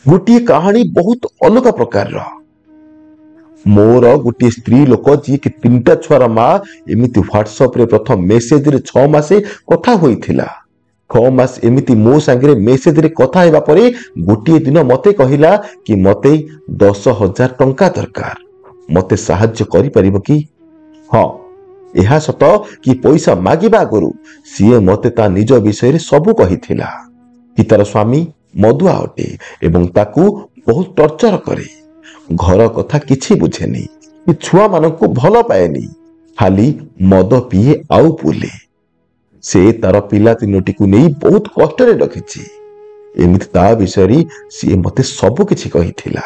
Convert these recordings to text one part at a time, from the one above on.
गोटे कहानी बहुत अलग प्रकार मोर गोटे स्त्री लोक जी कि 3टा छुआर माँ एमती व्हाट्सएप रे प्रथम मेसेज रे 6 मासे कथा होइथिला। 6 मास एमती मो सांगे मेसेज रे कथा हेबा परे गोटे दिन मते कहिला कि मते 10,000 टंका दरकार, मते साहाय्य करि परिबो कि? हाँ, यह सत कि पैसा मागिबा आगरु सीए मते ता निज विषय रे सबु कहिथिला कि तार स्वामी मदुआ अटे एवं ताकू बहुत टर्चर करे, घर कथा किछि बुझेनी, कि छुआ मानकू भल पाएनी, खाली मद पिए आउ पुले। से तार पिला 3टी को नहीं बहुत कष्ट रे रखिछि। एमिति ता विषय सी मते सब किछि कहिथिला।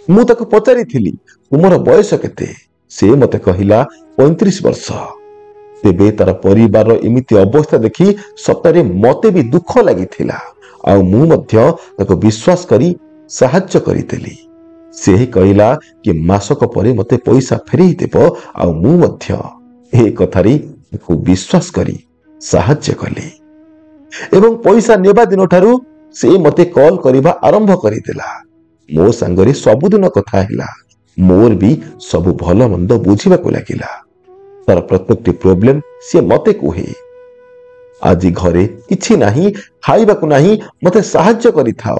मु ताको पचारिथिली तुमर बयस केते? से मते कहिला 35 वर्ष। तेबे तार परिवार एमिति अवस्था देखि सतरे मते भी दुख लागिथिला, आ मु मध्य ताको विश्वास करी साहाय्य करितेली। से ही कहिला कि मासक परे मते पैसा फेरी देबो, आ मु मध्य ए कथारी ताको विश्वास करी साहाय्य कली। एवं पैसा नेबा दिन ठारू से मते कॉल करिबा आरंभ करिदेला। मो संगरे सबुदिन कथा हिला, मोर भी सब भल मंद बुझिबा को लागिला। तार प्रत्येकटी प्रॉब्लम से मते कुहे, आज घरे किछि नाही, खाइबा को नाही, मते साहाय्य करिथाओ।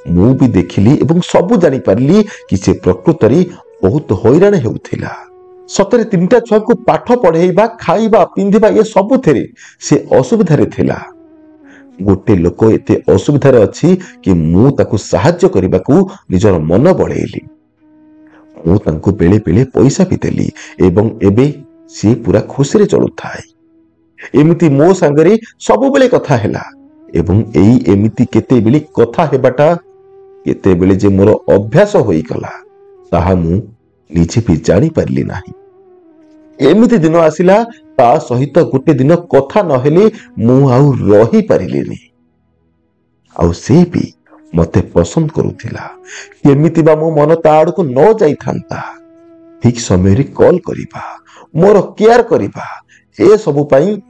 मु भी देखिली एवं सबु जानि पारली कि से प्रकृतरी बहुत हैरान हेउथिला। सतरे 3टा छुआ को पाठ पढ़ेबा, खाइबा, पिंधिबा ये सबु थेरे से असुविधा रे थिला। गोटे लोक एते असुविधा रे अछि कि मु ताकू साहाय्य करिबा को निजर मन बळेली। मु तांको बेले बेले पैसा भी देली एवं एबे से पूरा खुशी रे चलुथाय। एमिति मो संगरे सब बेले कथा हैला एवं एई एमिति केते बेले कथा हेबाटा केते बेले जे मोर अभ्यास होई गला ताहा मु निजे भी जानि पारली नाही। एमिति दिन आसिला ता सहित गोटे दिन कथा नहेले मु आउ रही पारिलेनी। आउ से भी मते पसंद करुथिला, केमिति बा मो मन ता आड़ को न जाई थांता। ठीक समय रे कॉल करिबा, मोर केयर करिबा, ए सबु पई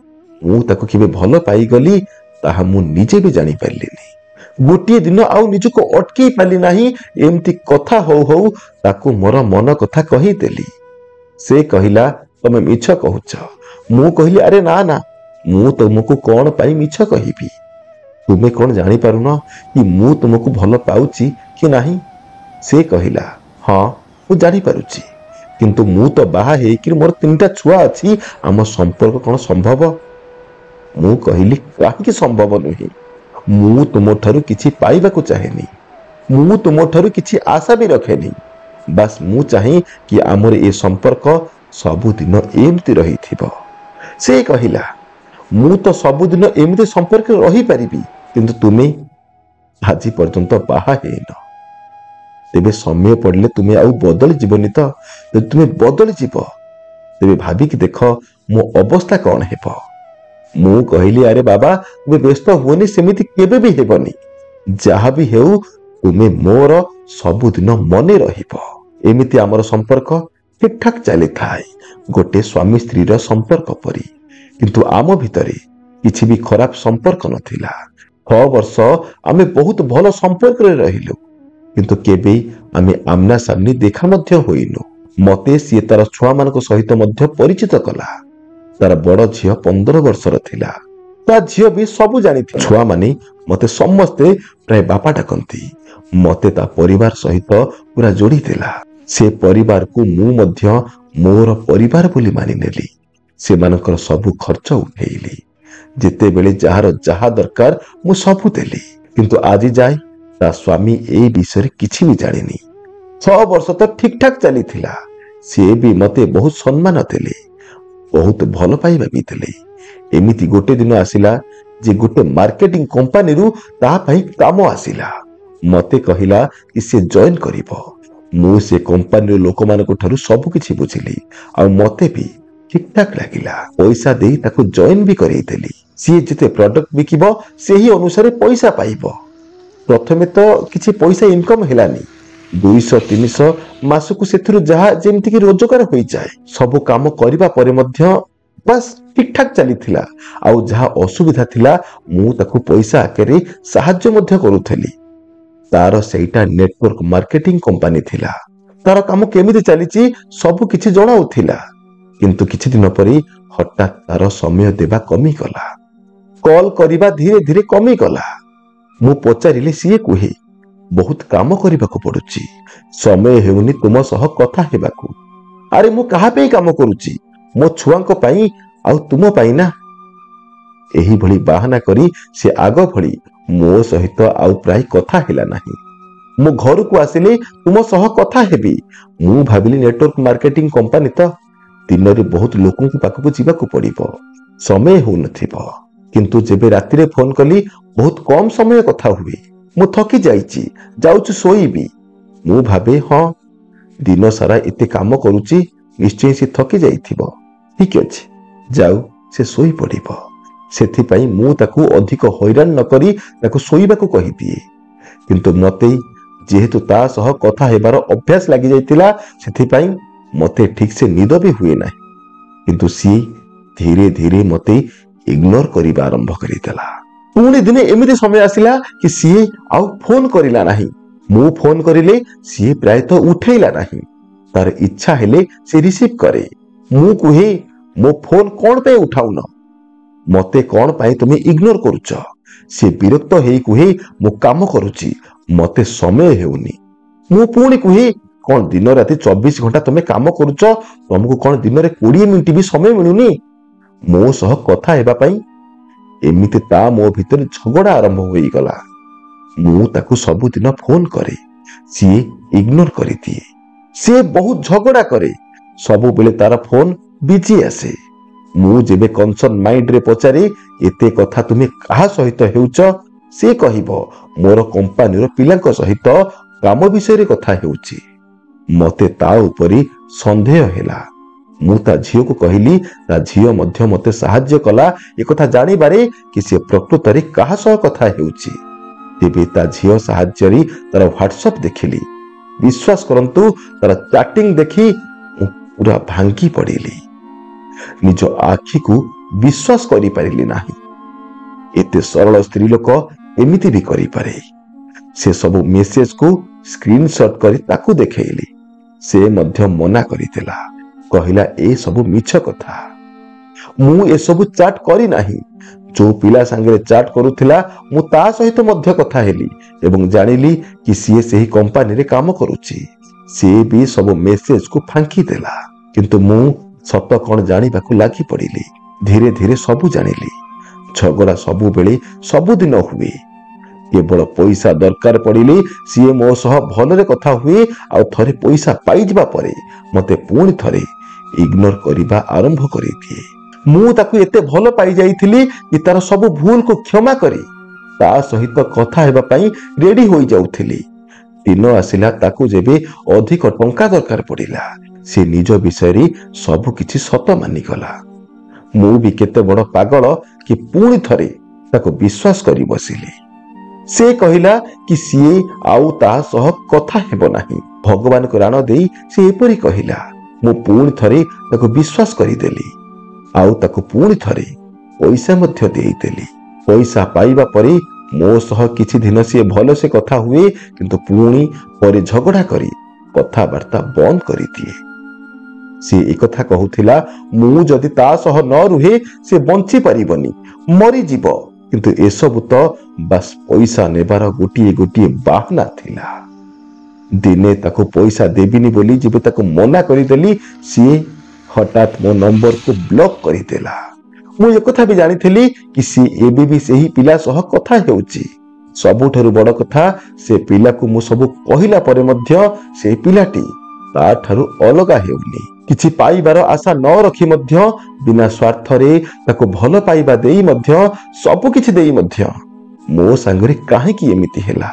मु ताको किबे भल पाई गली ताहा मु निजे भी जानि पारलिनी। गोटे दिन आउ निजको अटकी पाली नाही। एमती कथा हो हो ताकू मोर मन कथा कही देली। से कहिला तमे मिछ कहूछ। मु कहिली अरे ना ना, मु तुमको कौन पाई मिछ कहिबी? तुमे कौन जानि पारुन कि मु तुमको भल पाउची कि नाही? से कहिला हाँ मु जानि पारुची, किंतु मु तो बाहा हेकि मोर 3टा छुआ अछि, आम संपर्क कौन संभव? मु कहिली काहे संभव नुही, मु तुम ठारू किछि पाइबा को चाहेनी, मु तुम ठारू किछि आशा भी रखेनी। बस मु चाहे कि आमर ए संपर्क सबुदिन एमती रही थिबो। से कहिला मु तो सबुदिन एमती संपर्क रही पारिबी, किंतु तुमे आज पर्यंत बाहा हेन। तेबे समय पड़ले तुमे आउ बदली जीवनी तो जब तुमे बदली जीव तेबे भाबी कि देख मो अवस्था कौन हेबो। मु कहिली अरे बाबा तुमे व्यस्त हुओनी, सेमिति केबे भी हेबनी। जहा भी हेउ तुमे मोर सबुदिन मने रहिबो। एमिति आमर संपर्क ठीक ठाक चली थाए, गोटे स्वामी स्त्री रो संपर्क परी। किंतु आम भितरे किछि भी खराब संपर्क नथिला। 6 वर्ष आमे बहुत भल संपर्क रे रहिलु, किंतु केबे आमे आमना सामने देखा मध्य होइनु। मते सी तार छुआ मानक सहित मध्य परिचित कला। तार बड़ झियो 15 वर्षर थिला। ता झियो भी सबु जानि थी। छुआ माने मते समस्ते प्राय बापा डाकंती। मते ता परिवार सहित पूरा जोड़ी देला। से परिवार को मु मध्य मोर परिवार बोली मानि नेली। से मानकर सबु खर्च उठेइली। जेते बेले जहार जहा दरकार मु सबु देली, किंतु आज जाय ता स्वामी ए विषय किछि भी जानिनी। 6 वर्ष तो ठीक ठाक चली थिला। से भी मते बहुत सम्मान देले, बहुत भल पाइबा भी देले। एमिति गोटे दिन आसिला जे गोटे मार्केटिंग कंपनी रु ता पई काम आसिला। मते कहिला कि से जॉइन करिवो। मु से कंपनी लोक मानको ठारू सब किछि बुझिली, आ मते भी ठीक ठाक लागिला। पैसा देई ताको जॉइन भी करई देली। सी जेते प्रोडक्ट बिकिबो सेही अनुसार पैसा पाइबो। प्रथमे तो किछि पैसा इनकम हेलानी, 200-300 मासकु सेथिरु जहा जेमति कि रोजगार होई जाय। सब काम करिबा परे मध्य बस ठीक ठाक चली थिला। आउ जहा असुविधा थिला मु ताकू पैसा आकेरे साहाय्य मध्य करूथली। तार सेटा नेटवर्क मार्केटिंग कंपनी थिला। तार काम केमिति चलीची सब किछि जणाउथिला, किंतु किछि दिन परी हठात तार समय देबा कमी गला। कॉल करिबा धीरे धीरे कमी गला। मु पचारिले सीए कुहे बहुत काम करबाको पडुची, समय हेउनी तुम सह कथा हेबाकू। अरे मु कहा पे काम करूची, मो छुआंको पई आउ तुम पई ना। एही भली बाहाना करी से आग भली मो सहित आउ प्राय कथा हेला नाही। मु घर को आसिले तुम सह कथा हेबी। मु भाबिली नेटवर्क मार्केटिंग कंपनी तो दिन रे बहुत लोकन को पाखକୁ ଯିବାକୁ पड़िबो, समय हो नथिबो। किंतु जेबे राति रे फोन कली बहुत कम समय कथा हुए। मु थकी जाईची, जाउछु सोईबी। मु भाबे हां दिन सारा एते काम करूची, निश्चय से थकी जाईथिबो। ठीक अछि, जाऊ से सोई पड़िबो। सेथि पई मु ताकू अधिक हैरान न करी ताकू सोईबाकू कहि दिए। किंतु मते जेहेतु ता सह कथा हेबार अभ्यास लागि जाइतिला, सेथि पई मते ठीक से निद भी हुए नाही। किंतु सी धीरे धीरे मते इग्नोर करिबा आरंभ करितला। पुणी दिने एमिति समय आसिला कि सी आउ फोन करिला नाही। मु फोन करिले सी प्राय तो उठैला नाही। तार इच्छा हेले से रिसीव करे। मु कुहे मो फोन कोन पे उठाउन, मते कोन पाई तुमे इग्नोर करूछ। से विरक्त हेई कुहे मु काम करूची, मते समय हेउनी। मु पुणी कुहे कोन दिन राति 24 घंटा तुमे काम करूछ, तुमको कोन दिन रे 20 मिनिट भी समय मिलुनी मो सह कथा हेबा पई। एमिति ता मो भितर झगड़ा आरंभ होई गला। मु ताकू सब दिन फोन करे, सी इग्नोर करि दिए। से बहुत झगड़ा करे, सब बेले तार फोन बिजी आसे। मु जेबे कंसर्न माइंड रे पचारे एते कथा तुमे कहा सहित हेउछ, से कहिबो मोर कंपनी रो पिलांक सहित काम विषय रे कथा हेउची। मते ता उपरी संदेह हेला। मु ता झियो को कहिली, ता झियो मध्य मते सहाय्य कला ए कथा जानि बारे कि से प्रकृत रे कहा सह कथा हेउची। तेबे ता झियो सहाय्य री तार व्हाट्सएप देखिली। विश्वास करंतु तार चैटिंग देखी पूरा भांगी पड़िली। निज आखि को विश्वास करि परिली नाही। एते सरल स्त्री लोक एमिति भी करि पारे। से सब मेसेज को स्क्रीनशॉट करी ताकू देखैली। से मध्य मना करितेला, कहिला ए सब मिछ कथा। मु ए सब चैट करी नाही। जो पिला संगे चैट करूथिला मु ता सहित मध्य कथा हेली एवं जानिली कि सीए सेही कंपनी रे काम करूची। से भी सब मेसेज को फांकी देला। किंतु मु सत कोन जानिबाकू लागि पड़िली। धीरे धीरे सबु जानिली। झगड़ा सबु बेले सबु दिन हुए। केवल पैसा दरकार पड़िले सीए मो सह भलरे कथा हुए। आ थरे पैसा पाई जिबा परे मते पुणी थरे इग्नोर करिबा आरंभ करि दिए। मु ताकू एते भल पाई जाइथिली कि तार सब भूल को क्षमा करी ता सहित कथा हेबा पई रेडी होई जाउथिली। दिन आसिला ताकू जेबे अधिक टंका दरकार पड़िला, से निज विषय रे सब किछि सत मानि गला। मु भी केते बड़ पागल कि पुणी थरे ताको विश्वास करी बसिली। से कहिला कि सीए आउ ता सह कथा हेबो नाही। भगवान को राण देई से एपरी कहिला। मु पुणी थरे ताको विश्वास करी देली। आउ ताको पुणी थरे पैसा मध्य देई देली। पैसा पाइबा परे मो सह किछि दिन से भलो से कथा हुए, किंतु पुणी परे झगड़ा करी कथाबार्ता बंद करी दिए। से एक कथा कहूथिला, मु जदि ता सह न रुहे से बंची पारिबनी, मरी जीव। किंतु एसबु तो बस पैसा नेबार गोटिए गोटिए बाहना थिला। दिने ताको पैसा देबिनी बोली जेबे ताको मना करी देली, सी हठात मो नंबर को ब्लॉक करी देला। मु एक कथा भी जानी थी कि सी एबी भी सही पिला सह कथा हेउची। सबुठारु बड़ कथा, से पिला को मु सब कहिला परे मध्य से पिलाटी ता ठारु अलगा हेउनी। किछि पाइबार आशा न रखी मध्य बिना स्वार्थ रे ताको भल पाइबा देई मध्य सब किछि देई मध्य मो संगरे काहे कि एमिति हेला।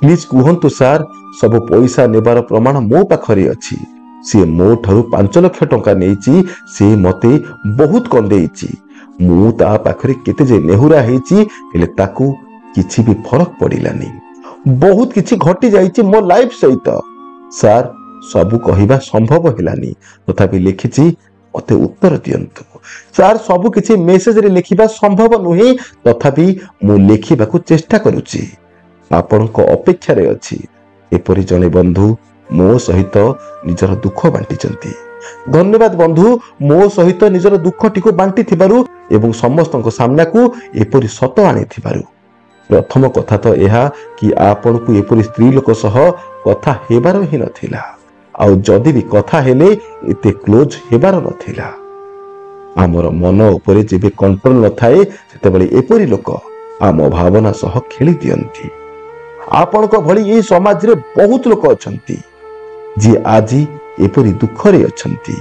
प्लीज कुहंतु सार, सब पैसा नेबार प्रमाण मो पाखरे अछि। से मो ठारु 5 लाख टंका नेइची। से मते बहुत कंदेइची। मु ता पाखरे केते जे नेहुरा हेइची, हेले ताकू किछि भी फरक पड़िलानी। बहुत किछि घटी जाइची मो लाइफ सहित। सार सबु कहिबा संभव हेलानी, तथापि लिखिची मते उत्तर दियंतु। सार सबु किछि मेसेज रे लिखिबा संभव नुहे, तथापि मु लिखिबाकू चेष्टा करूची। ଆପଣଙ୍କ ଅପେକ୍ଷାରେ ଅଛି। ଏପରି ଜଣେ ବନ୍ଧୁ ମୋ ସହିତ ନିଜର ଦୁଃଖ ବାଣ୍ଟିଛନ୍ତି। ଧନ୍ୟବାଦ ବନ୍ଧୁ, ମୋ ସହିତ ନିଜର ଦୁଃଖଟିକୁ ବାଣ୍ଟିଥିବାରୁ ଏବଂ ସମସ୍ତଙ୍କ ସାମ୍ନାକୁ ଏପରି ସତ ଆଣିଥିବାରୁ। ପ୍ରଥମ କଥା ତ ଏହା କି ଆପଣଙ୍କୁ ଏପରି ସ୍ତ୍ରୀ ଲୋକ ସହ କଥା ହେବାର ହିଁ ନଥିଲା, ଆଉ ଯଦି ବି କଥା ହେଲେ ଏତେ କ୍ଲୋଜ ହେବାର ନଥିଲା। ଆମର ମନ ଉପରେ ଯେବେ କଣ୍ଟ୍ରୋଲ ନଥାଏ ସେତେବେଳେ ଏପରି ଲୋକ ଆମ ଭାବନା ସହ ଖେଳି ଦିଅନ୍ତି। ଆପଣଙ୍କ ଭଳି ଏହି ସମାଜରେ ବହୁତ ଲୋକ ଅଛନ୍ତି ଯିଏ ଆଜି ଏପରି ଦୁଃଖରେ ଅଛନ୍ତି।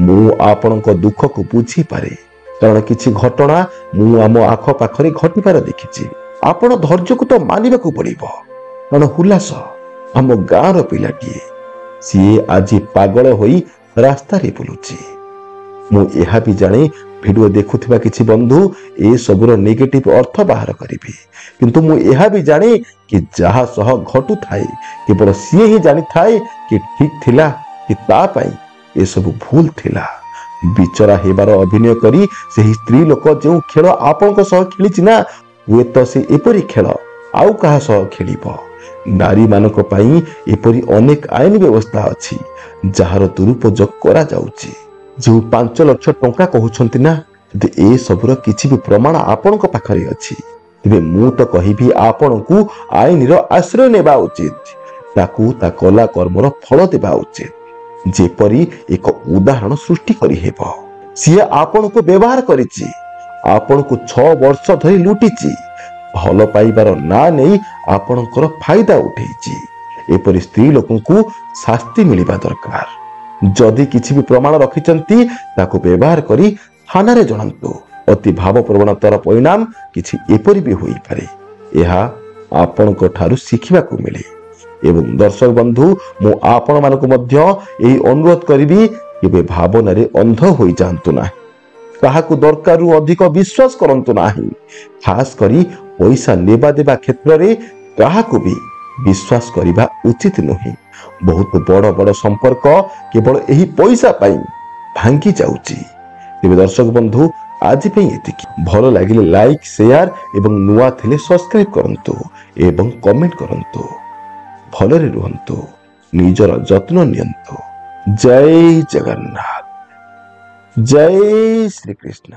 ମୁଁ ଆପଣଙ୍କ ଦୁଃଖକୁ ବୁଝିପାରେ, କାରଣ କିଛି ଘଟଣା ମୁଁ ଆମ ଆଖପାଖରେ ଘଟିବାର ଦେଖିଛି। ଆପଣ ଧୈର୍ଯ୍ୟକୁ ତ ମାନିବାକୁ ପଡିବ, କାରଣ ହୁଲାସ ଆମ ଗାଁର ପିଲାଟିଏ, ସିଏ ଆଜି ପାଗଳ ହୋଇ ରାସ୍ତାରେ ବୁଲୁଛି। ମୁଁ ଏହା ବି ଜାଣେ ଭିଡିଓ ଦେଖୁଥିବା କିଛି ବନ୍ଧୁ ଏସବୁର ନେଗେଟିଭ ଅର୍ଥ ବାହାର କରିବେ, କିନ୍ତୁ ମୁଁ ଏହା ବି ଜାଣେ କି ଯାହା ସହ ଘଟୁଥାଏ କେବଳ ସିଏ ହିଁ ଜାଣିଥାଏ କି ଠିକ ଥିଲା କି ତା ପାଇଁ ଏସବୁ ଭୁଲ ଥିଲା। ବିଚରା ହେବାର ଅଭିନୟ କରି ସେହି ସ୍ତ୍ରୀ ଲୋକ ଯେଉଁ ଖେଳ ଆପଣଙ୍କ ସହ ଖେଳିଛି ନା, ହୁଏତ ସେ ଏପରି ଖେଳ ଆଉ କାହା ସହ ଖେଳିବ। ନାରୀମାନଙ୍କ ପାଇଁ ଏପରି ଅନେକ ଆଇନ ବ୍ୟବସ୍ଥା ଅଛି ଯାହାର ଦୁରୁପଯୋଗ କରାଯାଉଛି। ଯେଉଁ 5 ଲକ୍ଷ ଟଙ୍କା କହୁଛନ୍ତି ନା, ଯଦି ଏସବୁର କିଛି ବି ପ୍ରମାଣ ଆପଣଙ୍କ ପାଖରେ ଅଛି, ତେବେ ମୁଁ ତ କହିବି ଆପଣଙ୍କୁ ଆଇନର ଆଶ୍ରୟ ନେବା ଉଚିତ, ତାକୁ ତା କଲା କର୍ମର ଫଳ ଦେବା ଉଚିତ। ଯେପରି ଏକ ଉଦାହରଣ ସୃଷ୍ଟି କରିହେବ। ସିଏ ଆପଣଙ୍କୁ ବ୍ୟବହାର କରିଛି, ଆପଣଙ୍କୁ 6 ବର୍ଷ ଧରି ଲୁଟିଛି, ଭଲ ପାଇବାର ନାଁ ନେଇ ଆପଣଙ୍କର ଫାଇଦା ଉଠେଇଛି। ଏପରି ସ୍ତ୍ରୀ ଲୋକଙ୍କୁ ଶାସ୍ତି ମିଳିବା ଦରକାର। ଯଦି କିଛି ବି ପ୍ରମାଣ ରଖିଛନ୍ତି ତାକୁ ବ୍ୟବହାର କରି ଥାନାରେ ଜଣାନ୍ତୁ। ଅତି ଭାବପ୍ରବଣତାର ପରିଣାମ କିଛି ଏପରି ବି ହୋଇପାରେ, ଏହା ଆପଣଙ୍କ ଠାରୁ ଶିଖିବାକୁ ମିଳେ। ଏବଂ ଦର୍ଶକ ବନ୍ଧୁ, ମୁଁ ଆପଣମାନଙ୍କୁ ମଧ୍ୟ ଏହି ଅନୁରୋଧ କରିବି, କେବେ ଭାବନାରେ ଅନ୍ଧ ହୋଇଯାଆନ୍ତୁ ନାହିଁ। କାହାକୁ ଦରକାରରୁ ଅଧିକ ବିଶ୍ୱାସ କରନ୍ତୁ ନାହିଁ। ଖାସ କରି ପଇସା ନେବା ଦେବା କ୍ଷେତ୍ରରେ କାହାକୁ ବି ବିଶ୍ୱାସ କରିବା ଉଚିତ ନୁହେଁ। ବହୁତ ବଡ଼ ବଡ଼ ସମ୍ପର୍କ କେବଳ ଏହି ପଇସା ପାଇଁ ଭାଙ୍ଗି ଯାଉଛି। ତେବେ ଦର୍ଶକ ବନ୍ଧୁ, ଆଜି ପାଇଁ ଏତିକି। ଭଲ ଲାଗିଲେ ଲାଇକ୍, ସେୟାର ଏବଂ ନୂଆ ଥିଲେ ସବସ୍କ୍ରାଇବ କରନ୍ତୁ ଏବଂ କମେଣ୍ଟ କରନ୍ତୁ। ଭଲରେ ରୁହନ୍ତୁ, ନିଜର ଯତ୍ନ ନିଅନ୍ତୁ। ଜୟ ଜଗନ୍ନାଥ, ଜୟ ଶ୍ରୀକୃଷ୍ଣ।